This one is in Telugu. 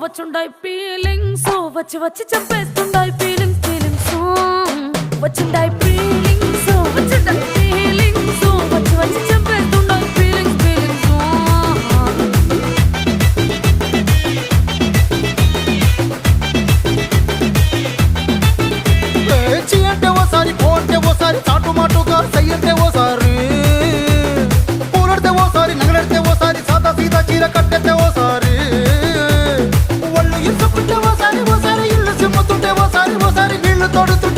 వచ్చుండాయి ఫీలింగ్స్ వచ్చి వచ్చి చంపేస్తుండాయి ఫీలింగ్స్ ఫీలింగ్స్ వచ్చిండాయి ఫీలింగ్స్ వచ్చిండాయి ఫీలింగ్స్ వచ్చి వచ్చి చంపేస్తుండాయి ఫీలింగ్స్ ఫీలింగ్స్ చీ అంటే ఓసారి పో అంటే ఓసారి చాటు మాటుగా సై అంటే ఓసారి పూలడితే ఓసారి నగలడితే ఓసారి సాదా సీదా చీర కట్టెత్తే ఓసారి ఒళ్ళు ఇసుకుంటే ఓసారి ఓసారి ఇల్లు సిమ్ముతుంటే ఓసారి ఓసారి నీళ్లు తోడుతుంటే